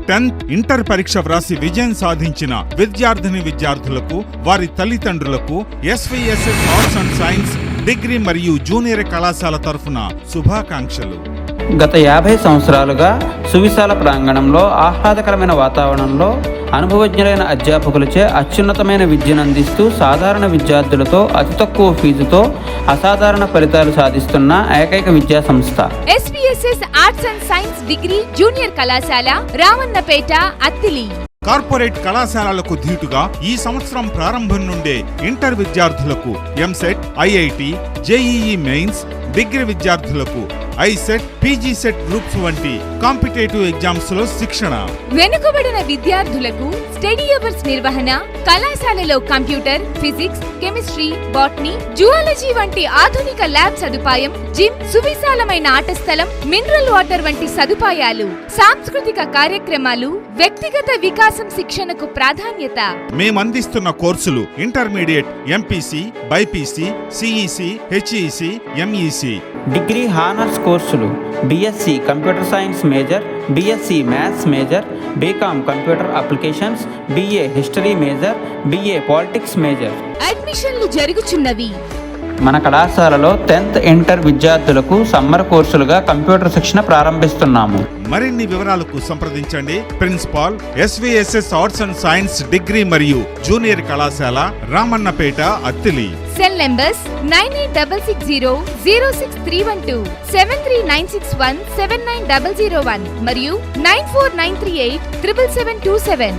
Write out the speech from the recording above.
10th inter పరీక్ష వ్రాసి విజయం సాధించిన విద్యార్థులకు వారి తల్లిదండ్రులకు SVSS arts and science degree మరియు జూనియర్ కళాశాల తరఫున శుభాకాంక్షలు. గత 50 సంవత్సరాలుగా సువిశాల ప్రాంగణంలో ఆహ్లాదకరమైన వాతావరణంలో అనుభవజ్ఞులైన అధ్యాపకులచే అత్యున్నతమైన విద్యను అందిస్తూ సాధారణ విద్యార్థులతో అతి తక్కువ ఫీజుతో అసాధారణ ఫలితాలు సాధిస్తున్న ఏకైక విద్యా సంస్థ SVSS arts and science degree junior కళాశాల రామన్నపేట అత్తిలి. కార్పొరేట్ కళాశాలలకు ధీటుగా ఈ సంవత్సరం ప్రారంభం నుండే ఇంటర్ విద్యార్థులకు MSET, IIT, JEE mains, degree విద్యార్థులకు ISET, PG సెట్ గ్రూప్స్ వంటి కాంపిటేటివ్ ఎగ్జామ్స్ లో శిక్షణ. వెనుకబడిన విద్యార్థులకు స్టడీ అవర్స్ నిర్వహణ, కళాశాలలో computer, physics, chemistry, botany, zoology వంటి ఆధునిక ల్యాబ్ సదుపాయం, జిమ్, సువిశాలమైన ఆట స్థలం, మినరల్ వాటర్ వంటి సదుపాయాలు, సాంస్కృతిక కార్యక్రమాలు, వ్యక్తిగత వికాసం శిక్షణకు ప్రాధాన్యత. మేమందిస్తున్న కోర్సులు intermediate MPC, BIPC, CEC, HEC, MEC. Degree honours కోర్సులు BSc computer science major, BSc maths major, BCom computer applications, BA history major, BA politics major. అడ్మిషన్లు జరుగుచున్నవి. మన కళాశాలలో 10th ఇంటర్ విద్యార్థులకు సమ్మర్ కోర్సులుగా కంప్యూటర్ శిక్షణ ప్రారంభిస్తున్నాము. మరిన్ని వివరాలకు సంప్రదించండి principal SVSS arts and science degree మరియు జూనియర్ కళాశాల రామన్నపేట అత్తిలి. సెల్ నంబర్స్ 9866006312, 73961 79001 మరియు 94938 77727.